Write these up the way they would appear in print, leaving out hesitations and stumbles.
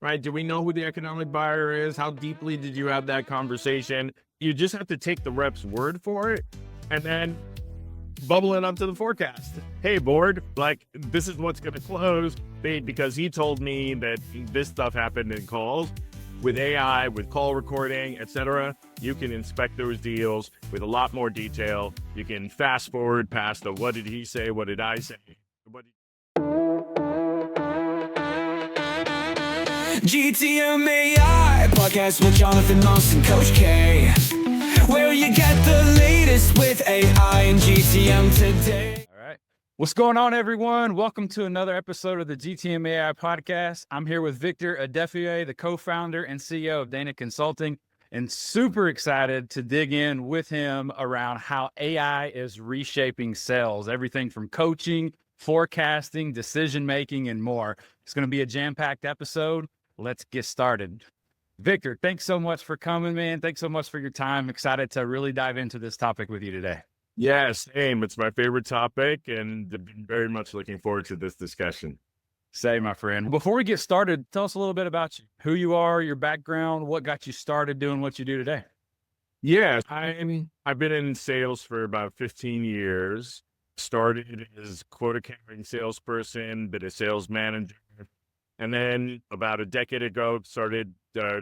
right? Do we know who the economic buyer is? How deeply did you have that conversation? You just have to take the rep's word for it and then bubble it up to the forecast. Hey, board, like, this is what's going to close because he told me that this stuff happened in calls. With AI, with call recording, etc., you can inspect those deals with a lot more detail. You can fast forward past the what did he say, what did I say, GTMAI podcast with Jonathan Moss and Coach K, where you get the latest with AI and GTM today. All right. What's going on, everyone? Welcome to another episode of the GTMAI podcast. I'm here with Victor Adefuye, the co-founder and CEO of Dana Consulting, and super excited to dig in with him around how AI is reshaping sales, everything from coaching, forecasting, decision-making, and more. It's going to be a jam-packed episode. Let's get started. Victor, thanks so much for coming, man. Thanks so much for your time. Excited to really dive into this topic with you today. Yes, same. It's my favorite topic, and very much looking forward to this discussion. Say, my friend. Before we get started, tell us a little bit about you, who you are, your background, what got you started doing what you do today. Yeah, I've been in sales for about 15 years. Started as quota-carrying salesperson, been a sales manager. And then about a decade ago, a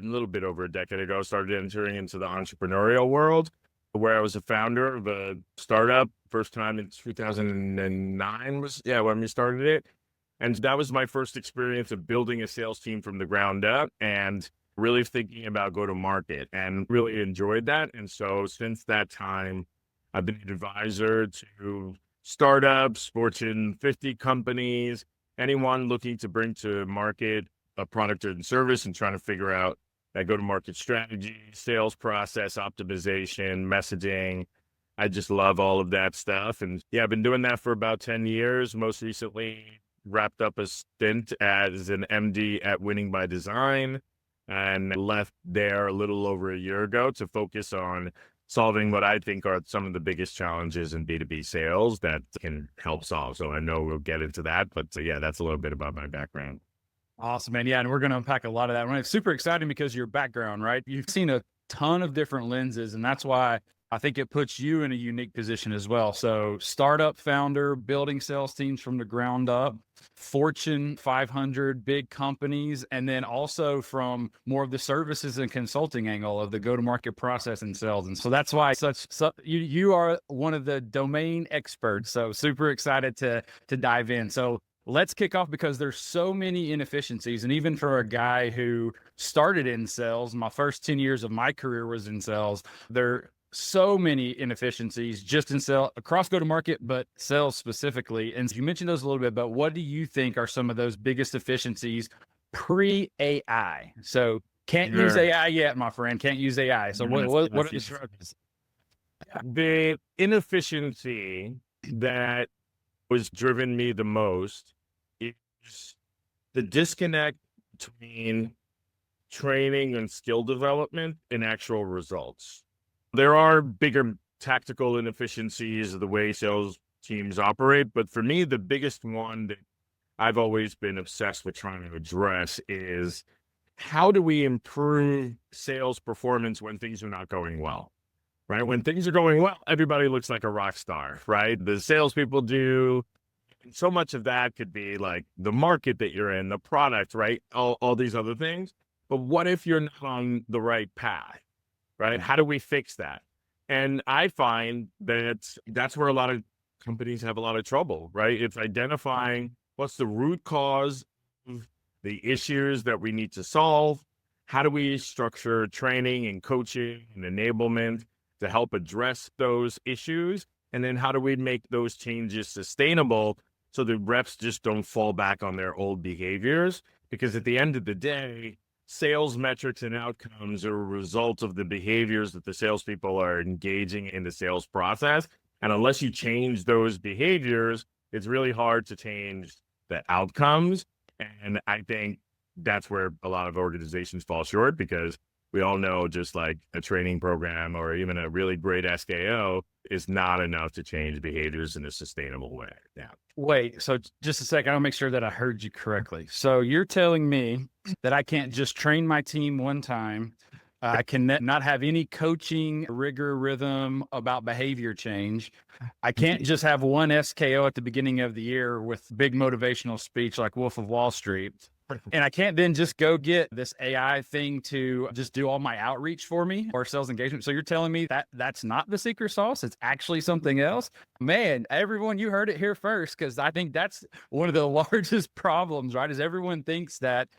little bit over a decade ago, started entering into the entrepreneurial world, where I was a founder of a startup. First time in 2009 when we started it. And that was my first experience of building a sales team from the ground up and really thinking about go-to-market, and really enjoyed that. And so since that time, I've been an advisor to startups, Fortune 50 companies, anyone looking to bring to market a product or service and trying to figure out that go-to-market strategy, sales process optimization, messaging. I just love all of that stuff. And yeah, I've been doing that for about 10 years. Most recently wrapped up a stint as an MD at Winning by Design, and left there a little over a year ago to focus on solving what I think are some of the biggest challenges in B2B sales that can help solve. So I know we'll get into that, but yeah, that's a little bit about my background. Awesome, man. Yeah, and we're going to unpack a lot of that. It's super exciting because your background, right? You've seen a ton of different lenses, and that's why I think it puts you in a unique position as well. So startup founder, building sales teams from the ground up, Fortune 500 big companies, and then also from more of the services and consulting angle of the go-to-market process and sales. And so that's why you are one of the domain experts. So super excited to dive in. So let's kick off, because there's so many inefficiencies. And even for a guy who started in sales, my first 10 years of my career was in sales, there so many inefficiencies just in sales across go-to-market, but sales specifically. And you mentioned those a little bit, but what do you think are some of those biggest efficiencies pre-AI? So can't use AI yet, my friend. Can't use AI. So what are the struggles? The inefficiency that was driven me the most is the disconnect between training and skill development and actual results. There are bigger tactical inefficiencies of the way sales teams operate, but for me, the biggest one that I've always been obsessed with trying to address is, how do we improve sales performance when things are not going well, right? When things are going well, everybody looks like a rock star, right? The salespeople do. And so much of that could be like the market that you're in, the product, right? All these other things. But what if you're not on the right path? Right? How do we fix that? And I find that that's where a lot of companies have a lot of trouble, right? It's identifying what's the root cause of the issues that we need to solve. How do we structure training and coaching and enablement to help address those issues? And then how do we make those changes sustainable so the reps just don't fall back on their old behaviors? Because at the end of the day, sales metrics and outcomes are a result of the behaviors that the salespeople are engaging in the sales process. And unless you change those behaviors, it's really hard to change the outcomes. And I think that's where a lot of organizations fall short, because we all know just like a training program or even a really great SKO is not enough to change behaviors in a sustainable way. Yeah. Wait, so just a second, I'll make sure that I heard you correctly. So you're telling me that I can't just train my team one time. I can not have any coaching rigor rhythm about behavior change. I can't just have one SKO at the beginning of the year with big motivational speech like Wolf of Wall Street. And I can't then just go get this AI thing to just do all my outreach for me or sales engagement. So you're telling me that that's not the secret sauce? It's actually something else? Man, everyone, you heard it here first, because I think that's one of the largest problems, right? Is everyone thinks that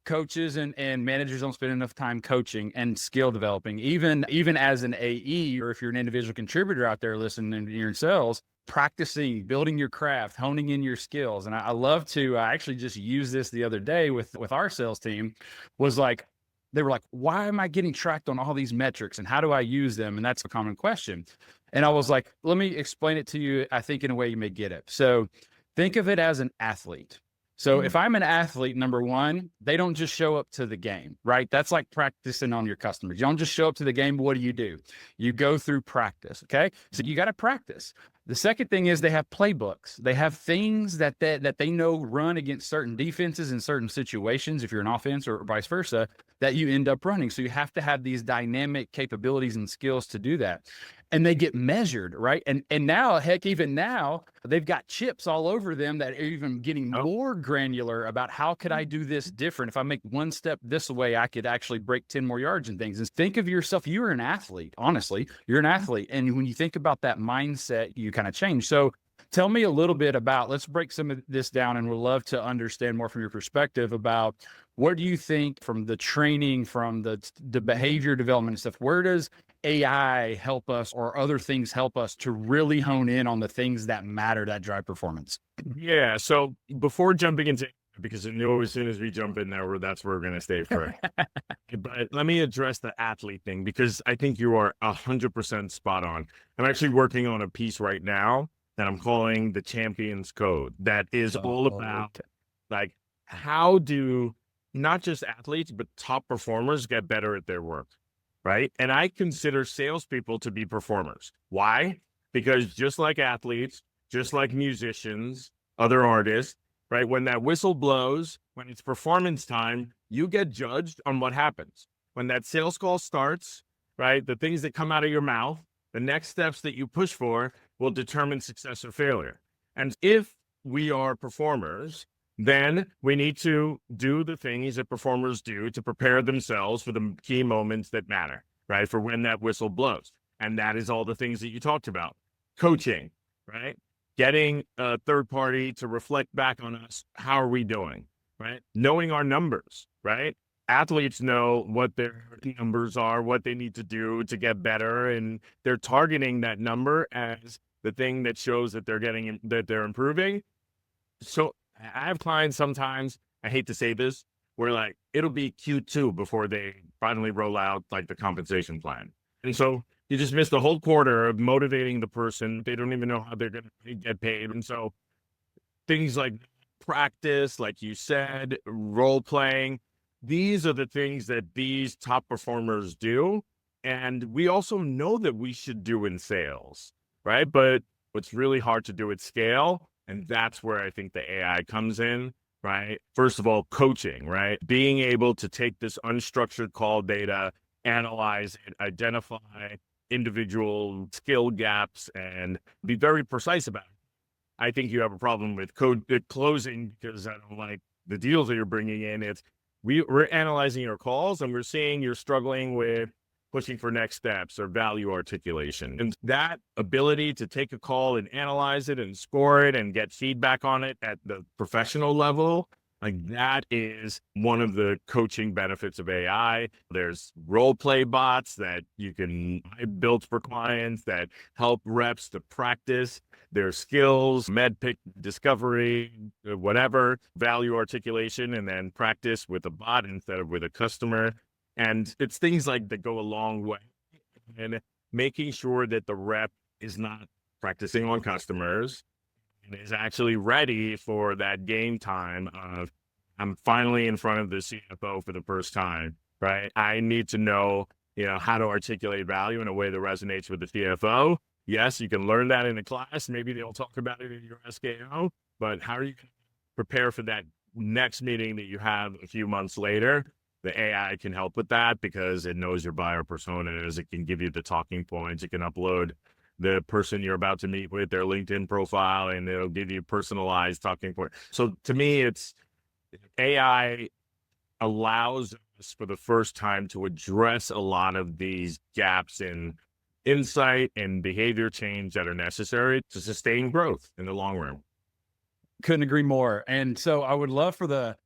coaches and managers don't spend enough time coaching and skill developing, even as an AE, or if you're an individual contributor out there listening to your sales, practicing, building your craft, honing in your skills. And I love to actually just use this the other day with our sales team. Was like, they were like, why am I getting tracked on all these metrics and how do I use them? And that's a common question. And I was like, let me explain it to you, I think in a way you may get it. So think of it as an athlete. So if I'm an athlete, number one, they don't just show up to the game, right? That's like practicing on your customers. You don't just show up to the game. What do? You go through practice. Okay. So you got to practice. The second thing is they have playbooks. They have things that they know run against certain defenses in certain situations, if you're an offense or vice versa, that you end up running. So you have to have these dynamic capabilities and skills to do that. And they get measured, right? And now, heck, even now, they've got chips all over them that are even getting more granular about how could I do this different? If I make one step this way, I could actually break 10 more yards and things. And think of yourself, you're an athlete, honestly, you're an athlete. And when you think about that mindset, you kind of change. So tell me a little bit about, let's break some of this down, and we'd love to understand more from your perspective about what do you think from the training, from the behavior development and stuff, where does AI help us or other things help us to really hone in on the things that matter, that drive performance? Yeah. So before jumping into, because I know as soon as we jump in there, that's where we're going to stay for. But let me address the athlete thing, because I think you are 100% spot on. I'm actually working on a piece right now that I'm calling the Champions Code, that is all about like, how do not just athletes, but top performers get better at their work, right? And I consider salespeople to be performers. Why? Because just like athletes, just like musicians, other artists, right? When that whistle blows, when it's performance time, you get judged on what happens. When that sales call starts, right? The things that come out of your mouth, the next steps that you push for will determine success or failure. And if we are performers, then we need to do the things that performers do to prepare themselves for the key moments that matter, right? For when that whistle blows. And that is all the things that you talked about. Coaching, right? Getting a third party to reflect back on us. How are we doing, right? Knowing our numbers, right? Athletes know what their numbers are, what they need to do to get better. And they're targeting that number as the thing that shows that they're improving. So I have clients sometimes, I hate to say this, where like it'll be Q2 before they finally roll out like the compensation plan. And so you just miss the whole quarter of motivating the person. They don't even know how they're going to get paid. And so things like practice, like you said, role playing, these are the things that these top performers do. And we also know that we should do in sales, right? But what's really hard to do at scale, and that's where I think the AI comes in, right? First of all, coaching, right? Being able to take this unstructured call data, analyze it, identify individual skill gaps, and be very precise about it. I think you have a problem with closing, because I don't like the deals that you're bringing in. We're analyzing your calls, and we're seeing you're struggling with pushing for next steps or value articulation. And that ability to take a call and analyze it and score it and get feedback on it at the professional level, like that is one of the coaching benefits of AI. There's role play bots that you can build for clients that help reps to practice their skills, med pick discovery, whatever, value articulation, and then practice with a bot instead of with a customer. And it's things like that go a long way, and making sure that the rep is not practicing on customers and is actually ready for that game time of, I'm finally in front of the CFO for the first time. right? I need to know, how to articulate value in a way that resonates with the CFO. Yes, you can learn that in a class. Maybe they'll talk about it in your SKO, but how are you going to prepare for that next meeting that you have a few months later? The AI can help with that because it knows your buyer personas. It can give you the talking points. It can upload the person you're about to meet with their LinkedIn profile, and it'll give you personalized talking points. So to me, it's AI allows us for the first time to address a lot of these gaps in insight and behavior change that are necessary to sustain growth in the long run. Couldn't agree more. And so I would love for the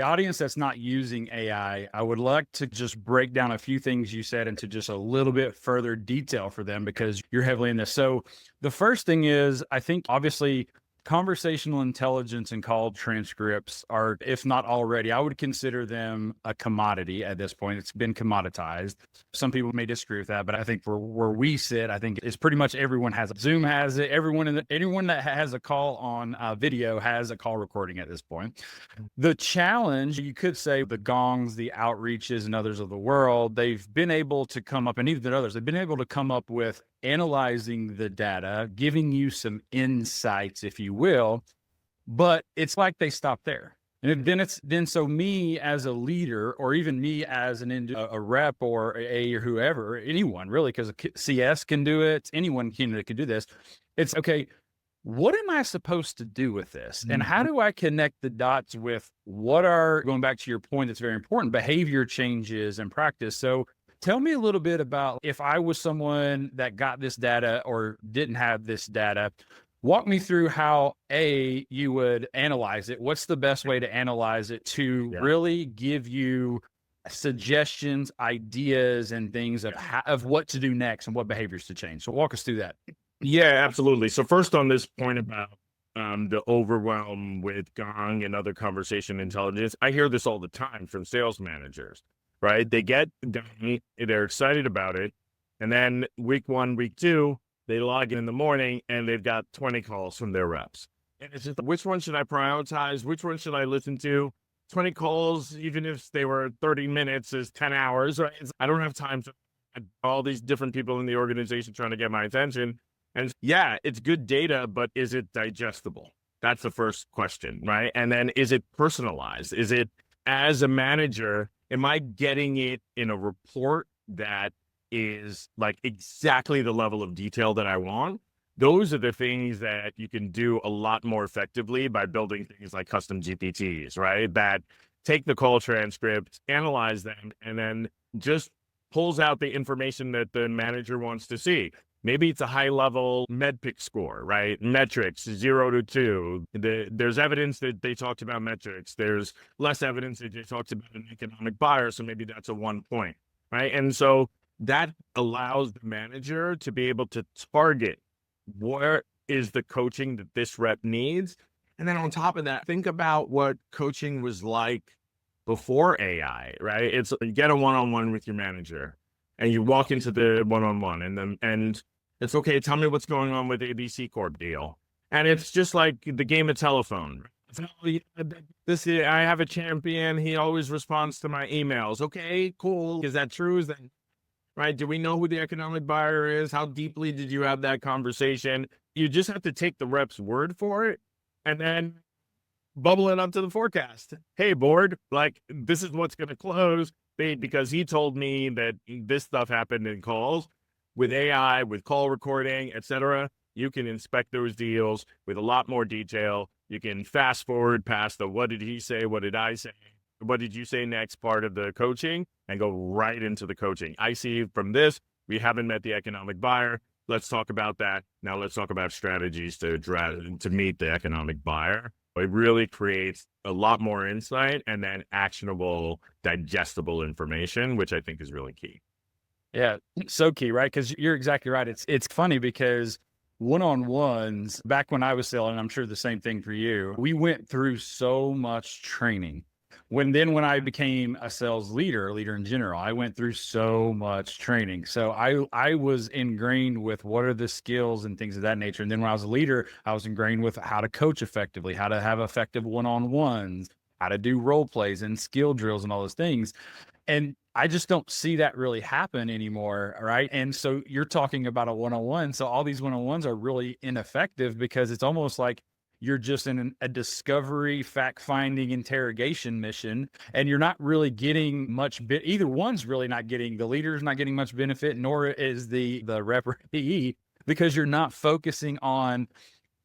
audience that's not using AI, I would like to just break down a few things you said into just a little bit further detail for them, because you're heavily in this. So the first thing is, I think obviously conversational intelligence and call transcripts are, if not already, I would consider them a commodity at this point. It's been commoditized. Some people may disagree with that, but I think where we sit, I think it's pretty much everyone has it. Zoom has it. Anyone that has a call on video has a call recording at this point. The challenge, you could say, the Gongs, the Outreaches, and others of the world, they've been able to come up, and even others, they've been able to come up with analyzing the data, giving you some insights, if you will, but it's like they stop there. And then so me as a leader, or even me as a rep or or whoever, anyone really, because a CS can do it, anyone can do this. It's okay. What am I supposed to do with this? And how do I connect the dots with what are, going back to your point, that's very important, behavior changes and practice. So tell me a little bit about, if I was someone that got this data or didn't have this data, walk me through how you would analyze it. What's the best way to analyze it to really give you suggestions, ideas, and things of what to do next and what behaviors to change? So walk us through that. Yeah, absolutely. So first, on this point about the overwhelm with Gong and other conversation intelligence, I hear this all the time from sales managers, right? They get Gong, they're excited about it, and then week 1, week 2, they log in the morning and they've got 20 calls from their reps. And it's just, which one should I prioritize? Which one should I listen to? 20 calls, even if they were 30 minutes, is 10 hours, right? I don't have time to all these different people in the organization trying to get my attention. And yeah, it's good data, but is it digestible? That's the first question, right? And then, is it personalized? Is it, as a manager, am I getting it in a report that is like exactly the level of detail that I want? Those are the things that you can do a lot more effectively by building things like custom GPTs, right? That take the call transcripts, analyze them, and then just pulls out the information that the manager wants to see. Maybe it's a high-level MEDPIC score, right? Metrics, 0 to 2. There's evidence that they talked about metrics. There's less evidence that they talked about an economic buyer, so maybe that's a 1 point, right? And so that allows the manager to be able to target where is the coaching that this rep needs. And then on top of that, think about what coaching was like before AI, right? It's, you get a one-on-one with your manager, and you walk into the one-on-one, and it's okay, tell me what's going on with ABC Corp deal. And it's just like the game of telephone. I have a champion. He always responds to my emails. Okay, cool. Is that true? Is that right? Do we know who the economic buyer is? How deeply did you have that conversation? You just have to take the rep's word for it and then bubble it up to the forecast. Hey, board, like, this is what's going to close, because he told me that this stuff happened in calls. With AI, with call recording, etc., you can inspect those deals with a lot more detail. You can fast forward past the what did he say, what did I say, what did you say next part of the coaching, and go right into the coaching. I see from this, we haven't met the economic buyer. Let's talk about that. Now let's talk about strategies to meet the economic buyer. It really creates a lot more insight and then actionable, digestible information, which I think is really key. Yeah, so key, right? Because you're exactly right. It's funny because one-on-ones, back when I was selling, I'm sure the same thing for you, we went through so much training. When I became a sales leader in general, I went through so much training. So I was ingrained with what are the skills and things of that nature. And then when I was a leader, I was ingrained with how to coach effectively, how to have effective one-on-ones, how to do role plays and skill drills and all those things. And I just don't see that really happen anymore. Right. And so you're talking about a one-on-one. So all these one-on-ones are really ineffective because it's almost like you're just in a discovery, fact-finding, interrogation mission, and you're not really getting much either one's really not getting, the leader's not getting much benefit, nor is the referee, because you're not focusing on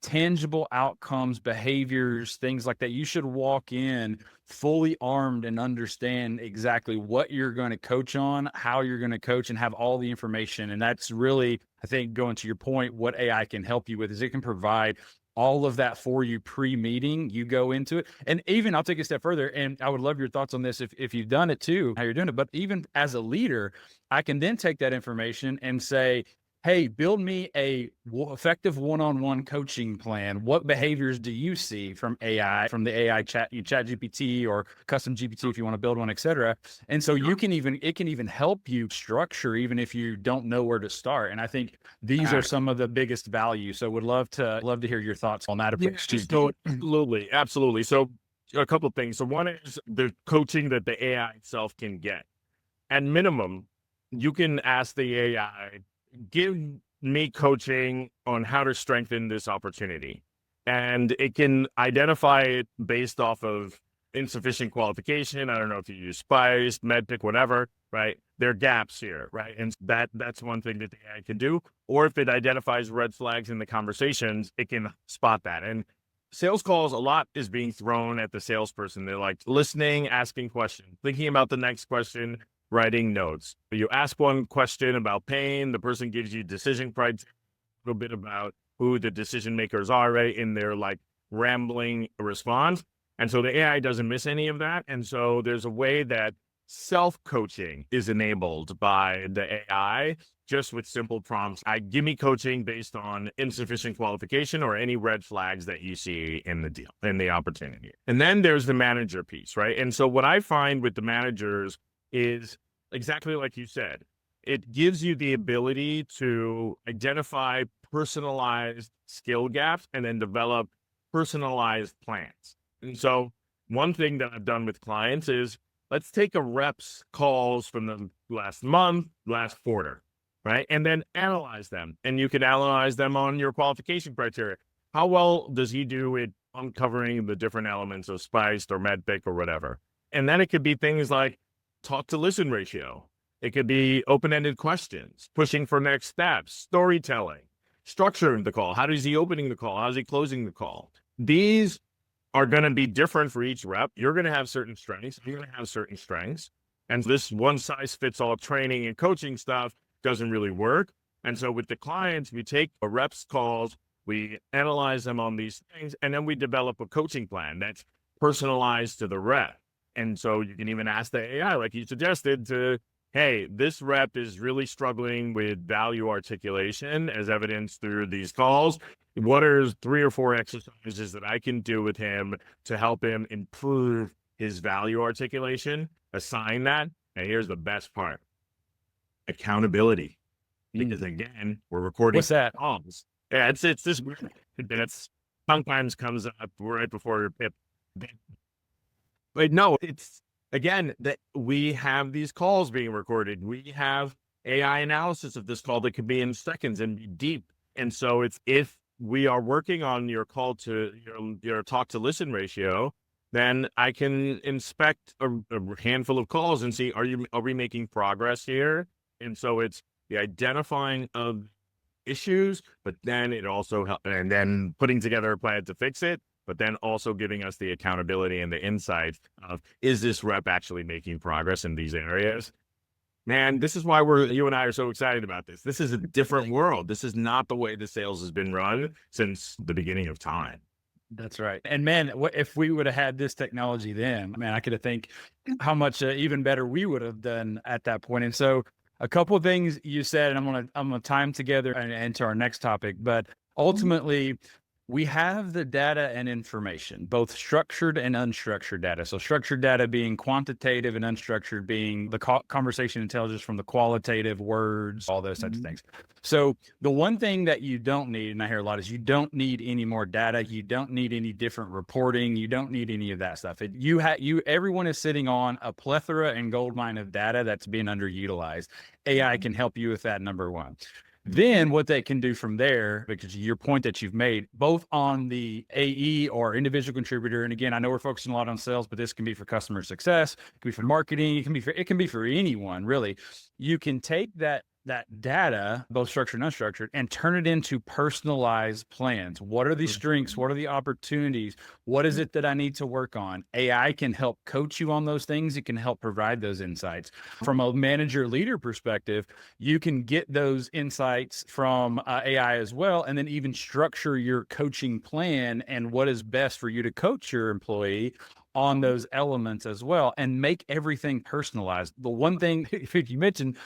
tangible outcomes, behaviors, things like that. You should walk in fully armed and understand exactly what you're going to coach on, how you're going to coach, and have all the information. And that's really, I think, going to your point, what AI can help you with is it can provide all of that for you pre-meeting. You go into it. And even I'll take a step further, and I would love your thoughts on this if you've done it too, how you're doing it. But even as a leader, I can then take that information and say, hey, build me a effective one-on-one coaching plan. What behaviors do you see from AI, from the AI chat GPT or custom GPT if you want to build one, et cetera. And so it can even help you structure, even if you don't know where to start. And I think these are some of the biggest value. So would love to hear your thoughts on that approach. So absolutely. So a couple of things. So one is the coaching that the AI itself can get. At minimum, you can ask the AI, give me coaching on how to strengthen this opportunity. And it can identify it based off of insufficient qualification. I don't know if you use SPICE, MedPick, whatever, right? There are gaps here, right? And that's one thing that the AI can do. Or if it identifies red flags in the conversations, it can spot that. And sales calls, a lot is being thrown at the salesperson. They're like listening, asking questions, thinking about the next question, writing notes. You ask one question about pain, the person gives you decision criteria, a little bit about who the decision makers are, right, in their like rambling response. And so the AI doesn't miss any of that. And so there's a way that self-coaching is enabled by the AI just with simple prompts. Give me coaching based on insufficient qualification or any red flags that you see in the deal, in the opportunity. And then there's the manager piece, right? And so what I find with the managers is exactly like you said, it gives you the ability to identify personalized skill gaps and then develop personalized plans. And so one thing that I've done with clients is let's take a rep's calls from the last month, last quarter, right? And then analyze them. And you can analyze them on your qualification criteria. How well does he do at uncovering the different elements of SPICE or MedPick or whatever? And then it could be things like talk to listen ratio. It could be open-ended questions, pushing for next steps, storytelling, structuring the call. How is he opening the call? How is he closing the call? These are going to be different for each rep. You're going to have certain strengths. You're going to have certain strengths. And this one-size-fits-all training and coaching stuff doesn't really work. And so with the clients, we take a rep's calls, we analyze them on these things, and then we develop a coaching plan that's personalized to the rep. And so you can even ask the AI, like you suggested, to, hey, this rep is really struggling with value articulation as evidenced through these calls. What are 3 or 4 exercises that I can do with him to help him improve his value articulation? Assign that. And here's the best part. Accountability. Because again, we're recording calls. Yeah, it's this weird. It's sometimes comes up right before it. But no, it's again that we have these calls being recorded. We have AI analysis of this call that could be in seconds and be deep. And so it's, if we are working on your call to your talk to listen ratio, then I can inspect a handful of calls and see, are we making progress here? And so it's the identifying of issues, but then it also helps, and then putting together a plan to fix it, but then also giving us the accountability and the insight of, is this rep actually making progress in these areas? Man, this is why you and I are so excited about this. This is a different world. This is not the way the sales has been run since the beginning of time. That's right. And man, what if we would have had this technology then? Man, I could have think how much even better we would have done at that point. And so a couple of things you said, and I'm gonna tie them together and to our next topic. But ultimately, we have the data and information, both structured and unstructured data. So structured data being quantitative and unstructured being the conversation intelligence from the qualitative words, all those types of things. So the one thing that you don't need, and I hear a lot, is you don't need any more data. You don't need any different reporting. You don't need any of that stuff. Everyone is sitting on a plethora and goldmine of data that's being underutilized. AI can help you with that, number one. Then what they can do from there, because your point that you've made, both on the AE or individual contributor, and again, I know we're focusing a lot on sales, but this can be for customer success, it can be for marketing, it can be for anyone, really. You can take that data, both structured and unstructured, and turn it into personalized plans. What are the strengths? What are the opportunities? What is it that I need to work on? AI can help coach you on those things. It can help provide those insights. From a manager leader perspective, you can get those insights from AI as well, and then even structure your coaching plan and what is best for you to coach your employee on those elements as well, and make everything personalized. The one thing, if you mentioned,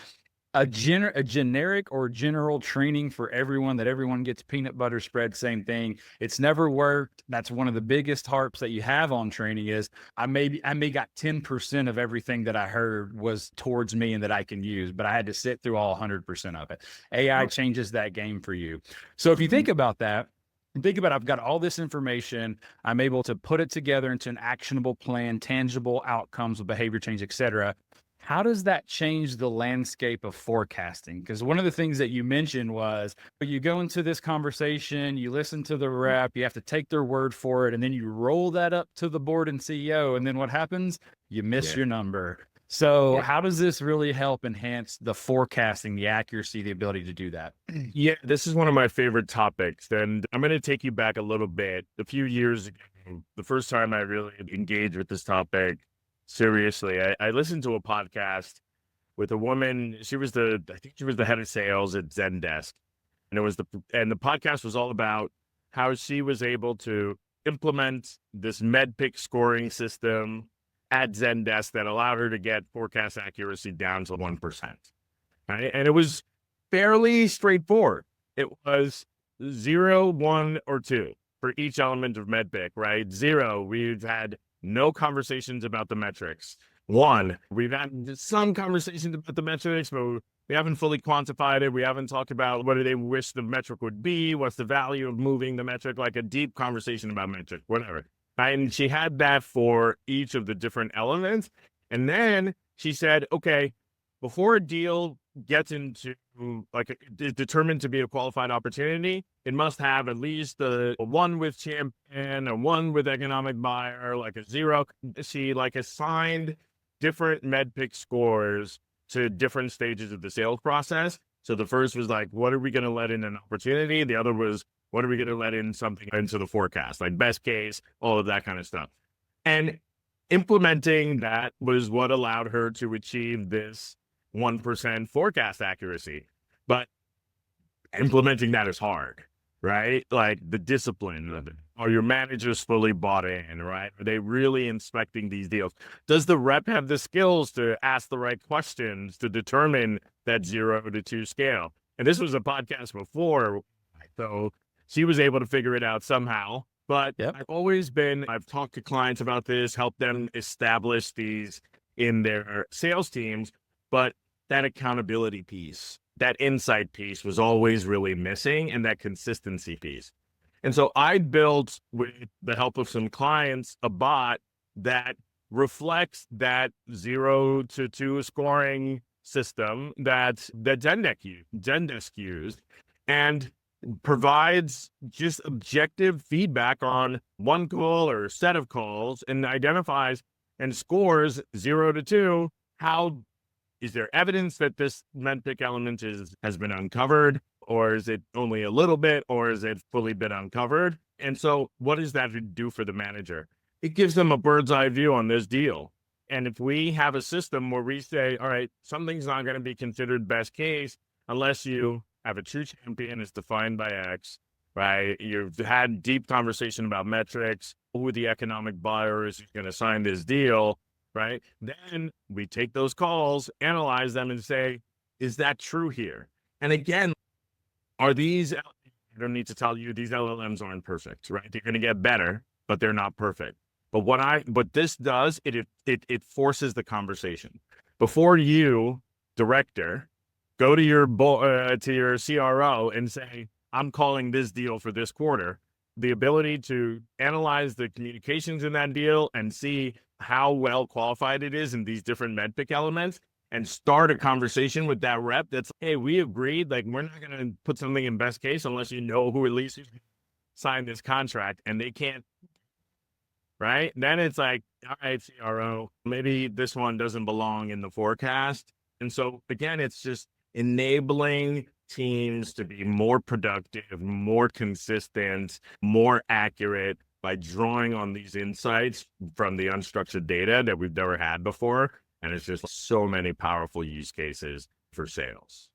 a generic or general training for everyone that everyone gets peanut butter spread, same thing. It's never worked. That's one of the biggest harps that you have on training is I may got 10% of everything that I heard was towards me and that I can use, but I had to sit through all 100% of it. AI changes that game for you. So if you think about that, I've got all this information. I'm able to put it together into an actionable plan, tangible outcomes of behavior change, et cetera. How does that change the landscape of forecasting? Because one of the things that you mentioned was you go into this conversation, you listen to the rep, you have to take their word for it, and then you roll that up to the board and CEO. And then what happens? You miss your number. So how does this really help enhance the forecasting, the accuracy, the ability to do that? Yeah, this is one of my favorite topics. And I'm going to take you back a little bit. A few years ago, the first time I really engaged with this topic seriously, I listened to a podcast with a woman. I think she was the head of sales at Zendesk. And the podcast was all about how she was able to implement this MedPick scoring system at Zendesk that allowed her to get forecast accuracy down to 1%. Right? And it was fairly straightforward. It was 0, 1, or 2 for each element of MedPick, right? 0, we've had no conversations about the metrics. 1, we've had some conversations about the metrics, but we haven't fully quantified it. We haven't talked about what do they wish the metric would be, what's the value of moving the metric, like a deep conversation about metric, whatever. And she had that for each of the different elements. And then she said, okay, before a deal gets into is determined to be a qualified opportunity, it must have at least a 1 with champion, a 1 with economic buyer, like a 0. She assigned different MedPick scores to different stages of the sales process. So the first was like, what are we going to let in an opportunity? The other was, what are we going to let in something into the forecast, like best case, all of that kind of stuff. And implementing that was what allowed her to achieve this 1% forecast accuracy. But implementing that is hard, right? Like the discipline of it. Are your managers fully bought in, right? Are they really inspecting these deals? Does the rep have the skills to ask the right questions to determine that 0 to 2 scale? And this was a podcast before, so she was able to figure it out somehow. But I've talked to clients about this, helped them establish these in their sales teams, but that accountability piece, that insight piece was always really missing, and that consistency piece. And so I built, with the help of some clients, a bot that reflects that 0 to 2 scoring system that Zendesk used, and provides just objective feedback on one call or a set of calls, and identifies and scores 0 to 2. How is there evidence that this MedPick element has been uncovered, or is it only a little bit, or is it fully been uncovered? And so what does that do for the manager? It gives them a bird's eye view on this deal. And if we have a system where we say, all right, something's not going to be considered best case unless you have a true champion is defined by X, right? You've had deep conversation about metrics, who the economic buyer is who's going to sign this deal, right? Then we take those calls, analyze them, and say, is that true here? And again, are these I don't need to tell you these LLMs aren't perfect, right? They're going to get better, but they're not perfect. But what this does, it forces the conversation. Before you, director, go to your CRO and say, I'm calling this deal for this quarter, the ability to analyze the communications in that deal and see how well qualified it is in these different medpic elements and start a conversation with that rep that's, hey, we agreed, like, we're not going to put something in best case unless you know who at least signed this contract, and they can't, right? Then it's like, all right, CRO, maybe this one doesn't belong in the forecast. And so again, it's just enabling teams to be more productive, more consistent, more accurate by drawing on these insights from the unstructured data that we've never had before. And it's just so many powerful use cases for sales.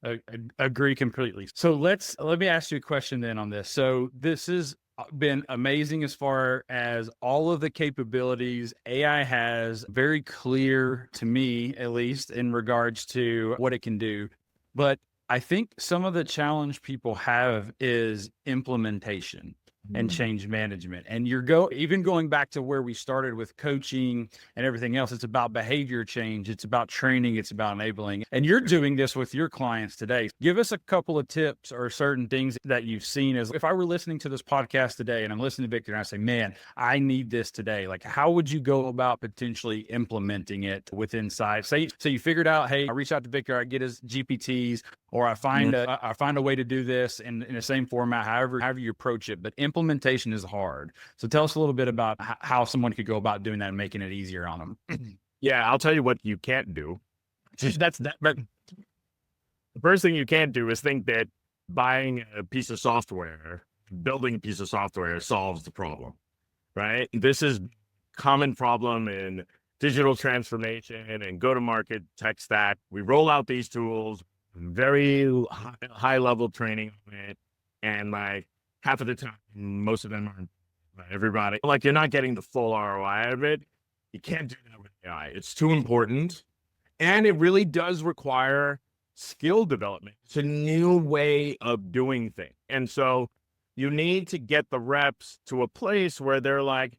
I agree completely. So let me ask you a question then on this. So this has been amazing as far as all of the capabilities AI has, very clear to me, at least in regards to what it can do. But I think some of the challenge people have is implementation and change management. And even going back to where we started with coaching and everything else, it's about behavior change. It's about training. It's about enabling. And you're doing this with your clients today. Give us a couple of tips or certain things that you've seen as if I were listening to this podcast today and I'm listening to Victor and I say, man, I need this today. Like, how would you go about potentially implementing it within inside? So you figured out, hey, I reach out to Victor, I get his GPTs, or I find a way to do this in the same format, however you approach it. But implementation is hard. So tell us a little bit about how someone could go about doing that and making it easier on them. Yeah, I'll tell you what you can't do. But the first thing you can't do is think that buying a piece of software, building a piece of software solves the problem, right? This is a common problem in digital transformation and go-to-market tech stack. We roll out these tools, very high level training on it, and like half of the time, most of them aren't. Everybody, like, you're not getting the full ROI out of it. You can't do that with AI. It's too important, and it really does require skill development. It's a new way of doing things, and so you need to get the reps to a place where they're like,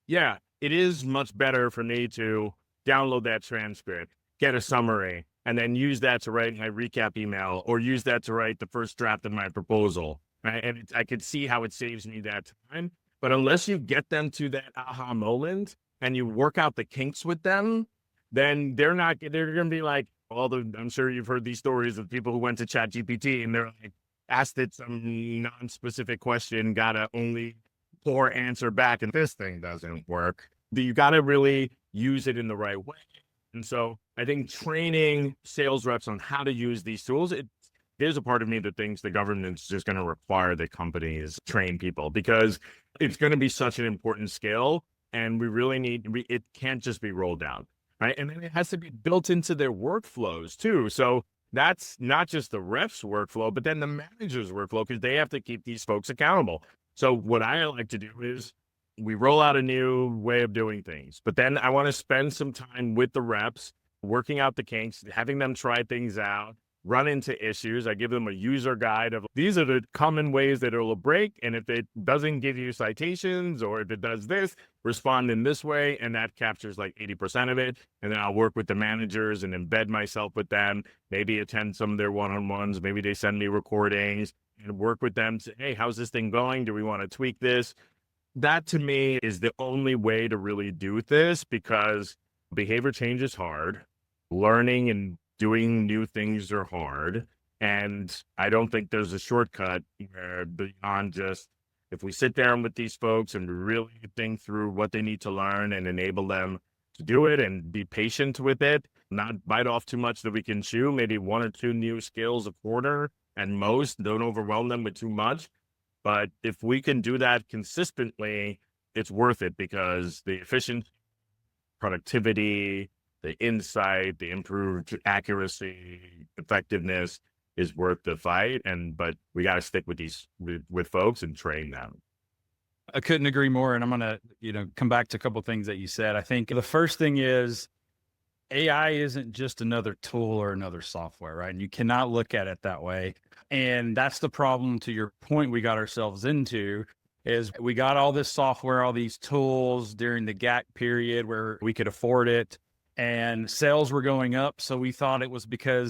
yeah, it is much better for me to download that transcript, get a summary, and then use that to write my recap email, or use that to write the first draft of my proposal, right? And I could see how it saves me that time. But unless you get them to that aha moment and you work out the kinks with them, then they're going to be like, I'm sure you've heard these stories of people who went to ChatGPT and they're like, asked it some non-specific question, got a only poor answer back, and this thing doesn't work. You got to really use it in the right way. And so I think training sales reps on how to use these tools, there's a part of me that thinks the government's just going to require that companies train people, because it's going to be such an important skill, and we really it can't just be rolled out, right? And then it has to be built into their workflows too. So that's not just the ref's workflow, but then the manager's workflow, because they have to keep these folks accountable. So what I like to do is we roll out a new way of doing things, but then I want to spend some time with the reps, working out the kinks, having them try things out, run into issues. I give them a user guide of these are the common ways that it'll break. And if it doesn't give you citations, or if it does this, respond in this way. And that captures like 80% of it. And then I'll work with the managers and embed myself with them, maybe attend some of their one-on-ones. Maybe they send me recordings and work with them to, hey, how's this thing going? Do we want to tweak this? That to me is the only way to really do this, because behavior change is hard. Learning and doing new things are hard. And I don't think there's a shortcut where beyond just, if we sit down with these folks and really think through what they need to learn and enable them to do it and be patient with it, not bite off too much that we can chew, maybe 1 or 2 new skills a quarter, and most, don't overwhelm them with too much. But if we can do that consistently, it's worth it, because the efficiency, productivity, the insight, the improved accuracy, effectiveness is worth the fight. But we got to stick with with folks and train them. I couldn't agree more. And I'm going to, come back to a couple of things that you said. I think the first thing is AI isn't just another tool or another software, right? And you cannot look at it that way. And that's the problem, to your point, we got ourselves into is we got all this software, all these tools during the gap period where we could afford it, and sales were going up. So we thought it was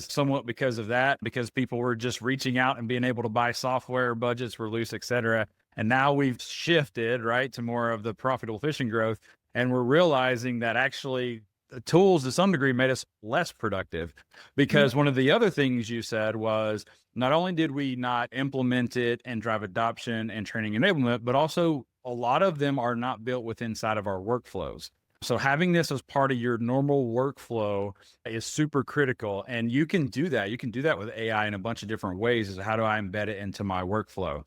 somewhat because of that, because people were just reaching out and being able to buy software, budgets were loose, et cetera. And now we've shifted, right, to more of the profitable efficient growth. And we're realizing that actually the tools to some degree made us less productive, because one of the other things you said was not only did we not implement it and drive adoption and training enablement, but also a lot of them are not built with inside of our workflows. So having this as part of your normal workflow is super critical. And you can do that. You can do that with AI in a bunch of different ways. Is how do I embed it into my workflow?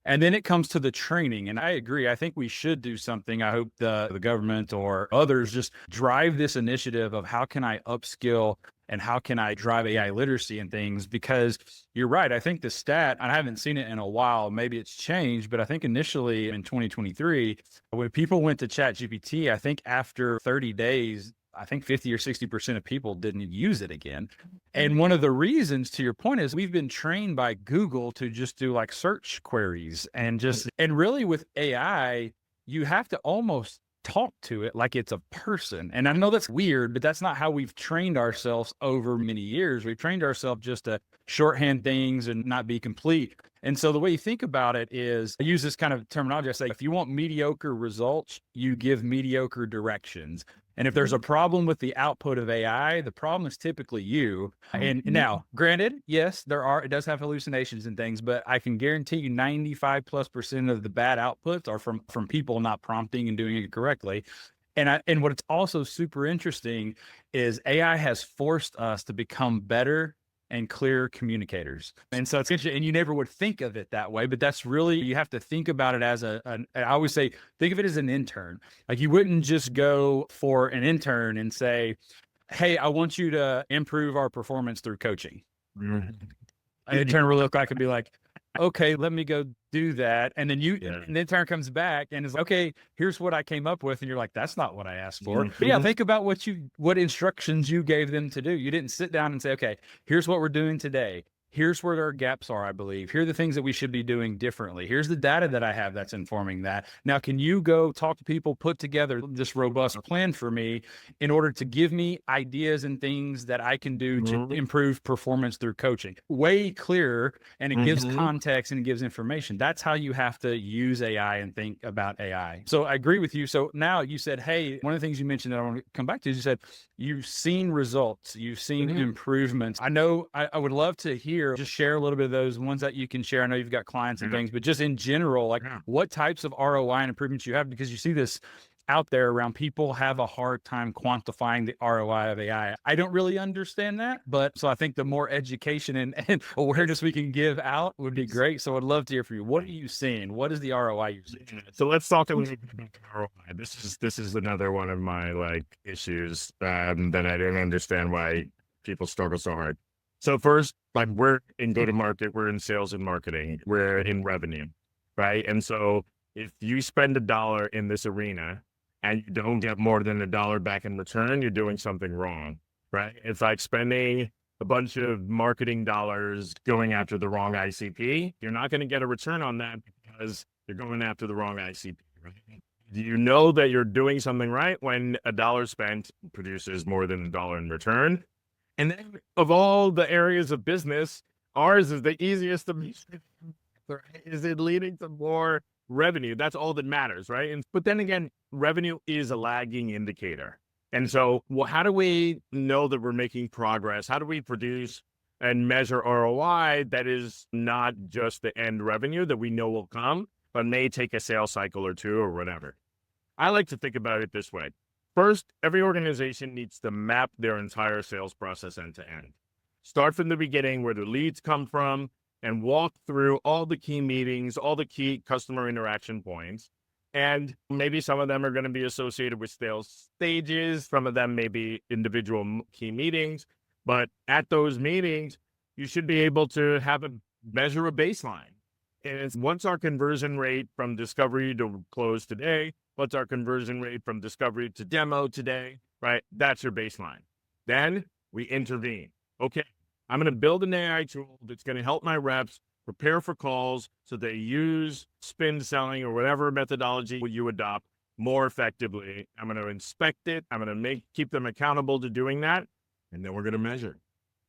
And then it comes to the training. And I agree. I think we should do something. I hope the government or others just drive this initiative of how can I upskill and how can I drive AI literacy and things, because you're right. I think the stat, I haven't seen it in a while, maybe it's changed, but I think initially in 2023, when people went to ChatGPT, I think after 30 days, I think 50 or 60% of people didn't use it again. And one of the reasons, to your point, is we've been trained by Google to just do like search queries and really with AI, you have to almost talk to it like it's a person. And I know that's weird, but that's not how we've trained ourselves over many years. We've trained ourselves just to shorthand things and not be complete. And so the way you think about it is, I use this kind of terminology. I say, if you want mediocre results, you give mediocre directions. And if there's a problem with the output of AI, the problem is typically you. And now, granted, yes, it does have hallucinations and things, but I can guarantee you 95+% of the bad outputs are from people not prompting and doing it correctly. And what's also super interesting is AI has forced us to become better and clear communicators. And so it's interesting, and you never would think of it that way, but that's really, you have to think about it as I always say, think of it as an intern. Like you wouldn't just go for an intern and say, hey, I want you to improve our performance through coaching. An intern will look like and be like, okay, let me go do that. And then and the intern comes back and is like, okay, here's what I came up with. And you're like, that's not what I asked for. But yeah, think about what instructions you gave them to do. You didn't sit down and say, okay, here's what we're doing today. Here's where our gaps are, I believe. Here are the things that we should be doing differently. Here's the data that I have that's informing that. Now, can you go talk to people, put together this robust plan for me in order to give me ideas and things that I can do to improve performance through coaching? Way clearer, and it gives context and it gives information. That's how you have to use AI and think about AI. So I agree with you. So now you said, hey, one of the things you mentioned that I want to come back to is you said, you've seen results, you've seen improvements. I know I would love to hear, just share a little bit of those ones that you can share. I know you've got clients and things, but just in general, like what types of ROI and improvements you have, because you see this out there around, people have a hard time quantifying the ROI of AI. I don't really understand that, but so I think the more education and awareness we can give out would be great. So I'd love to hear from you. What are you seeing? What is the ROI you're seeing? So let's talk a little bit about the ROI. This is another one of my issues that I don't understand why people struggle so hard. So first, we're in go-to-market, we're in sales and marketing, we're in revenue, right? And so if you spend $1 in this arena and you don't get more than $1 back in return, you're doing something wrong, right? It's like spending a bunch of marketing dollars going after the wrong ICP. You're not going to get a return on that because you're going after the wrong ICP, right? Do you know that you're doing something right when $1 spent produces more than $1 in return? And then of all the areas of business, ours is the easiest to measure. Is it leading to more revenue? That's all that matters, right? But then again, revenue is a lagging indicator. And so how do we know that we're making progress? How do we produce and measure ROI that is not just the end revenue that we know will come, but may take a sales cycle or two or whatever? I like to think about it this way. First, every organization needs to map their entire sales process end to end. Start from the beginning where the leads come from and walk through all the key meetings, all the key customer interaction points. And maybe some of them are going to be associated with sales stages. Some of them may be individual key meetings. But at those meetings, you should be able to measure a baseline. And it's, what's our conversion rate from discovery to close today? What's our conversion rate from discovery to demo today, right? That's your baseline. Then we intervene. Okay, I'm going to build an AI tool that's going to help my reps prepare for calls so they use spin selling or whatever methodology you adopt more effectively. I'm going to inspect it. I'm going to keep them accountable to doing that. And then we're going to measure.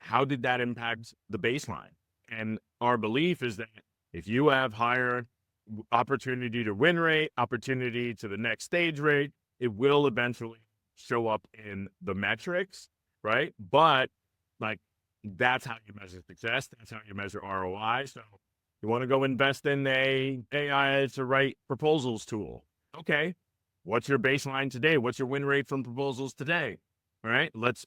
How did that impact the baseline? And our belief is that if you have higher opportunity to win rate, opportunity to the next stage rate, it will eventually show up in the metrics, right? But like, that's how you measure success. That's how you measure ROI. So you want to go invest in a AI to write proposals tool. Okay. What's your baseline today? What's your win rate from proposals today? All right. Let's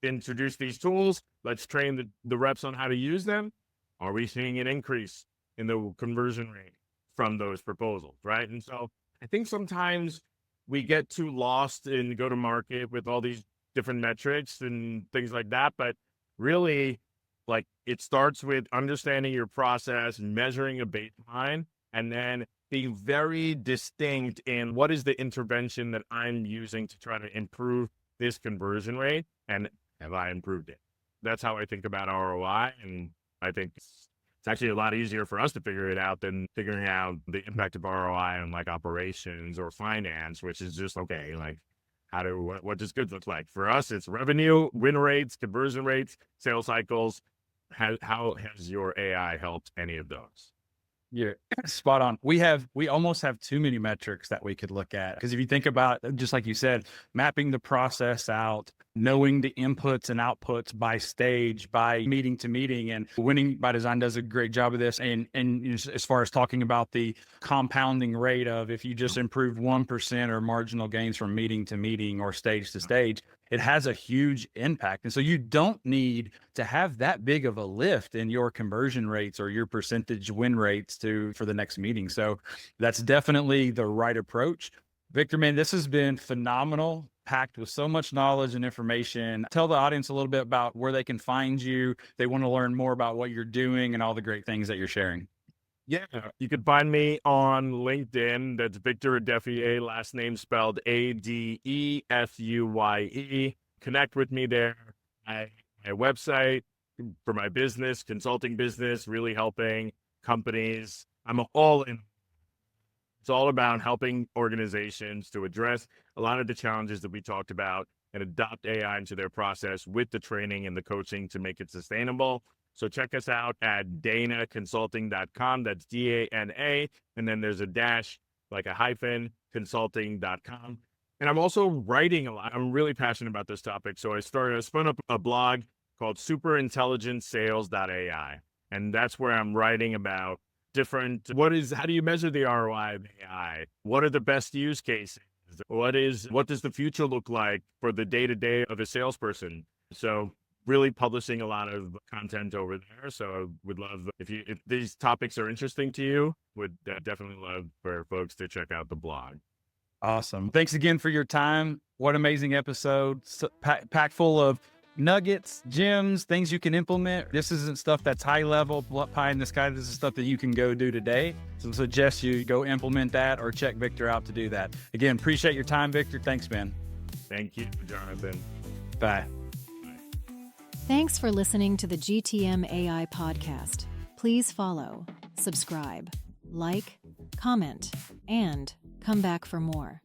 introduce these tools. Let's train the reps on how to use them. Are we seeing an increase in the conversion rate from those proposals? Right. And so I think sometimes we get too lost in go to market with all these different metrics and things like that. But really, like, it starts with understanding your process, measuring a baseline, and then being very distinct in what is the intervention that I'm using to try to improve this conversion rate, and have I improved it? That's how I think about ROI, and I think it's actually a lot easier for us to figure it out than figuring out the impact of ROI on like operations or finance, which is just, okay, like, what does good look like? For us, it's revenue, win rates, conversion rates, sales cycles. How has your AI helped any of those? You're spot on. We almost have too many metrics that we could look at. Because if you think about, just like you said, mapping the process out, knowing the inputs and outputs by stage, by meeting to meeting, and Winning by Design does a great job of this. And as far as talking about the compounding rate of, if you just improve 1% or marginal gains from meeting to meeting or stage to stage, it has a huge impact. And so you don't need to have that big of a lift in your conversion rates or your percentage win rates for the next meeting. So that's definitely the right approach. Victor, man, this has been phenomenal, packed with so much knowledge and information. Tell the audience a little bit about where they can find you. They want to learn more about what you're doing and all the great things that you're sharing. Yeah, you can find me on LinkedIn. That's Victor Adefuye, last name spelled Adefuye. Connect with me there. My website for my business, consulting business, really helping companies. I'm all in. It's all about helping organizations to address a lot of the challenges that we talked about and adopt AI into their process with the training and the coaching to make it sustainable. So check us out at danaconsulting.com. That's DANA. And then there's a dash, like a hyphen, consulting.com. And I'm also writing a lot. I'm really passionate about this topic. So I spun up a blog called superintelligencesales.ai. And that's where I'm writing about how do you measure the ROI of AI? What are the best use cases? What does the future look like for the day-to-day of a salesperson? So really publishing a lot of content over there. So I would love, if these topics are interesting to you, would definitely love for folks to check out the blog. Awesome. Thanks again for your time. What amazing episode. Packed full of nuggets, gems, things you can implement. This isn't stuff that's high level, pie in the sky. This is stuff that you can go do today. So I suggest you go implement that or check Victor out to do that. Again, appreciate your time, Victor. Thanks, man. Thank you, Jonathan. Bye. Thanks for listening to the GTMAI podcast. Please follow, subscribe, like, comment, and come back for more.